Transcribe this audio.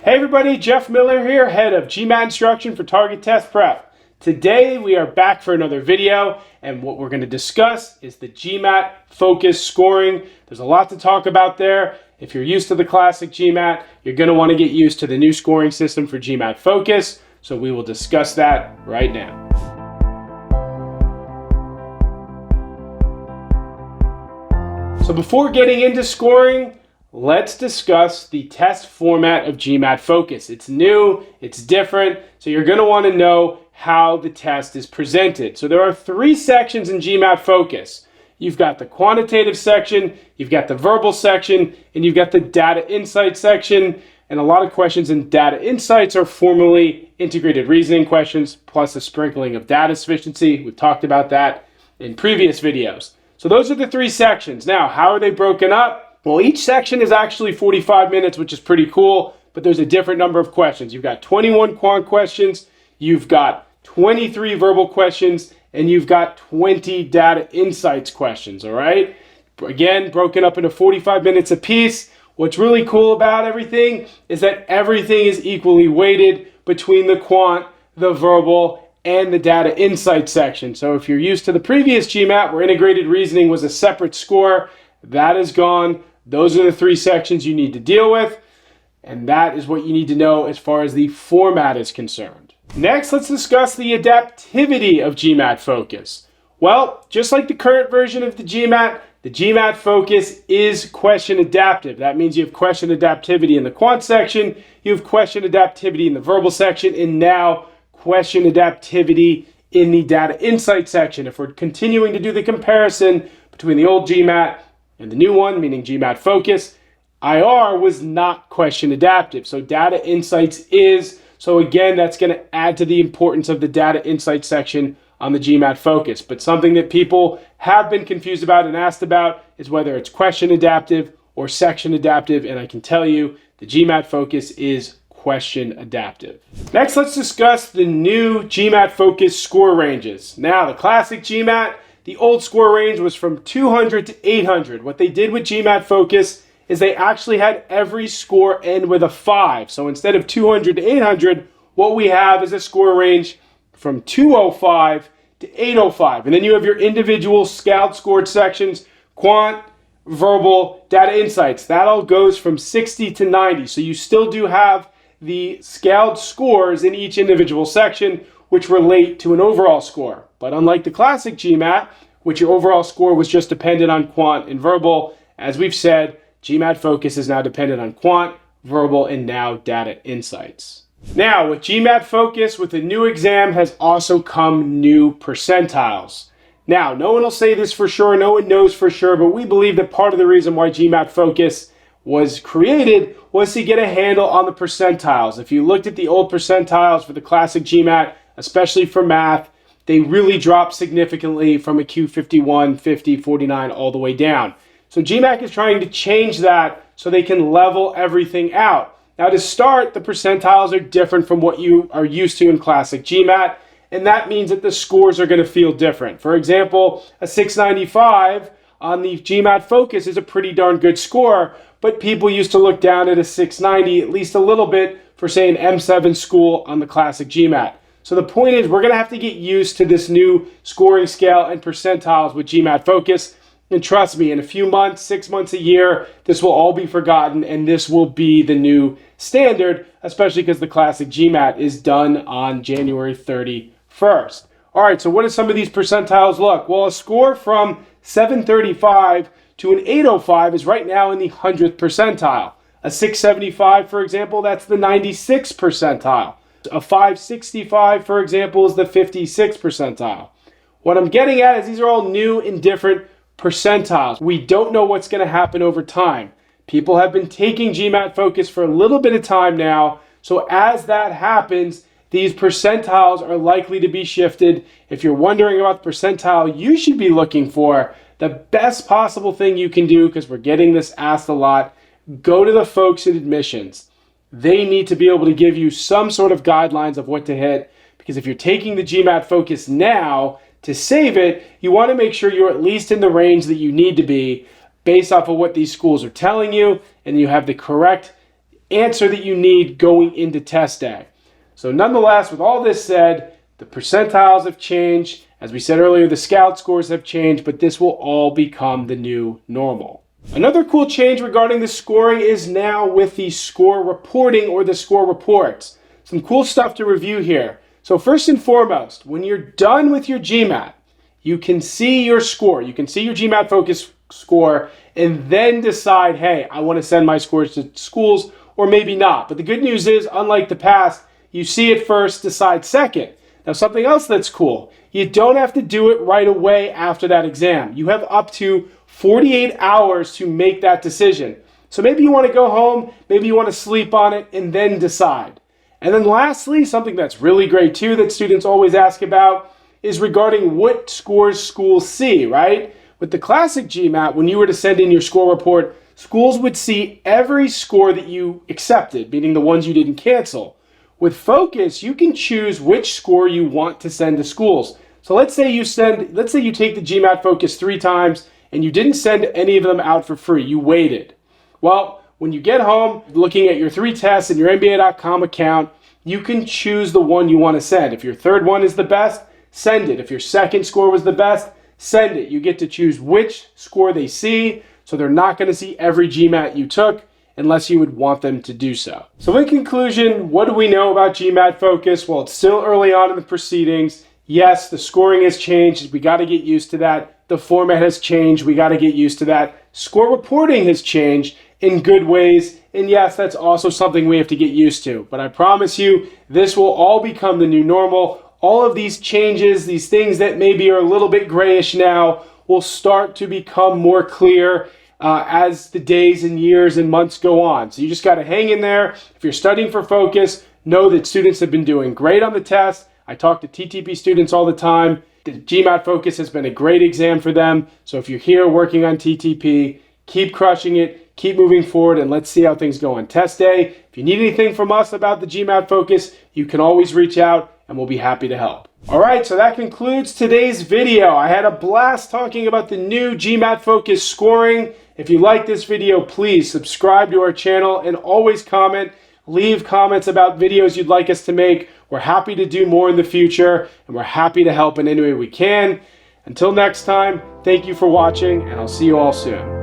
Hey everybody, Jeff Miller here, head of GMAT instruction for Target Test Prep. Today we are back for another video, and what we're going to discuss is the GMAT focus scoring. There's a lot to talk about there. If you're used to the classic GMAT, you're going to want to get used to the new scoring system for GMAT focus, so we will discuss that right now. So before getting into scoring, let's discuss the test format of GMAT Focus. It's new, it's different, so you're going to want to know how the test is presented. So there are three sections in GMAT Focus. You've got the quantitative section, you've got the verbal section, and you've got the data insight section. And a lot of questions in data insights are formally integrated reasoning questions, plus a sprinkling of data sufficiency. We've talked about that in previous videos. So those are the three sections. Now, how are they broken up? Well, each section is actually 45 minutes, which is pretty cool, but there's a different number of questions. You've got 21 quant questions, you've got 23 verbal questions, and you've got 20 data insights questions, all right? Again, broken up into 45 minutes apiece. What's really cool about everything is that everything is equally weighted between the quant, the verbal, and the data insight section. So if you're used to the previous GMAT where integrated reasoning was a separate score, that is gone. Those are the three sections you need to deal with, and that is what you need to know as far as the format is concerned. Next, let's discuss the adaptivity of GMAT Focus. Well, just like the current version of the GMAT Focus is question adaptive. That means you have question adaptivity in the quant section, you have question adaptivity in the verbal section, and now question adaptivity in the data insight section. If we're continuing to do the comparison between the old GMAT and the new one, meaning GMAT Focus, IR was not question adaptive. So data insights is. So again, that's going to add to the importance of the data insight section on the GMAT Focus. But something that people have been confused about and asked about is whether it's question adaptive or section adaptive. And I can tell you the GMAT Focus is question adaptive. Next, let's discuss the new GMAT Focus score ranges. Now, the classic GMAT, the old score range was from 200 to 800. What they did with GMAT Focus is they actually had every score end with a 5. So instead of 200 to 800, what we have is a score range from 205 to 805. And then you have your individual scaled scored sections, quant, verbal, data insights. That all goes from 60 to 90. So you still do have the scaled scores in each individual section, which relate to an overall score. But unlike the classic GMAT, which your overall score was just dependent on quant and verbal, as we've said, GMAT Focus is now dependent on quant, verbal, and now data insights. Now, with GMAT Focus, with the new exam, has also come new percentiles. Now, no one will say this for sure, no one knows for sure, but we believe that part of the reason why GMAT Focus was created was to get a handle on the percentiles. If you looked at the old percentiles for the classic GMAT, especially for math, they really dropped significantly from a Q51, 50, 49, all the way down. So GMAT is trying to change that so they can level everything out. Now to start, the percentiles are different from what you are used to in classic GMAT, and that means that the scores are going to feel different. For example, a 695 on the GMAT Focus is a pretty darn good score, but people used to look down at a 690 at least a little bit for, say, an M7 school on the classic GMAT. So the point is we're going to have to get used to this new scoring scale and percentiles with GMAT Focus. And trust me, in a few months, 6 months, a year, this will all be forgotten, and this will be the new standard, especially because the classic GMAT is done on January 31st. All right, so what do some of these percentiles look? Well, a score from 735 to an 805 is right now in the 100th percentile. A 675, for example, that's the 96th percentile. A 565, for example, is the 56th percentile. What I'm getting at is these are all new and different percentiles. We don't know what's going to happen over time. People have been taking GMAT Focus for a little bit of time now, so as that happens, these percentiles are likely to be shifted. If you're wondering about the percentile you should be looking for, the best possible thing you can do, because we're getting this asked a lot, go to the folks in admissions. They need to be able to give you some sort of guidelines of what to hit, because if you're taking the GMAT Focus now to save it, you want to make sure you're at least in the range that you need to be based off of what these schools are telling you, and you have the correct answer that you need going into test day. So nonetheless, with all this said, the percentiles have changed. As we said earlier, the Scout scores have changed, but this will all become the new normal. Another cool change regarding the scoring is now with the score reporting or the score reports. Some cool stuff to review here. So first and foremost, when you're done with your GMAT, you can see your score. You can see your GMAT Focus score and then decide, hey, I want to send my scores to schools or maybe not. But the good news is, unlike the past, you see it first, decide second. Now, something else that's cool, you don't have to do it right away after that exam. You have up to 48 hours to make that decision. So maybe you want to go home, maybe you want to sleep on it, and then decide. And then lastly, something that's really great too that students always ask about is regarding what scores schools see, right? With the classic GMAT, when you were to send in your score report, schools would see every score that you accepted, meaning the ones you didn't cancel. With Focus, you can choose which score you want to send to schools. So let's say you take the GMAT Focus 3 times and you didn't send any of them out for free. You waited. Well, when you get home, looking at your 3 tests in your NBA.com account, you can choose the one you want to send. If your third one is the best, send it. If your second score was the best, send it. You get to choose which score they see, so they're not going to see every GMAT you took unless you would want them to do so. So in conclusion, what do we know about GMAT Focus? Well, it's still early on in the proceedings. Yes, the scoring has changed. We got to get used to that. The format has changed. We got to get used to that. Score reporting has changed in good ways. And yes, that's also something we have to get used to. But I promise you, this will all become the new normal. All of these changes, these things that maybe are a little bit grayish now, will start to become more clear as the days and years and months go on. So you just got to hang in there. If you're studying for Focus, know that students have been doing great on the test. I talk to TTP students all the time. The GMAT Focus has been a great exam for them. So if you're here working on TTP, keep crushing it, keep moving forward, and let's see how things go on test day. If you need anything from us about the GMAT Focus, you can always reach out and we'll be happy to help. All right, so that concludes today's video. I had a blast talking about the new GMAT Focus scoring. If you like this video, please subscribe to our channel and always comment. Leave comments about videos you'd like us to make. We're happy to do more in the future, and we're happy to help in any way we can. Until next time, thank you for watching, and I'll see you all soon.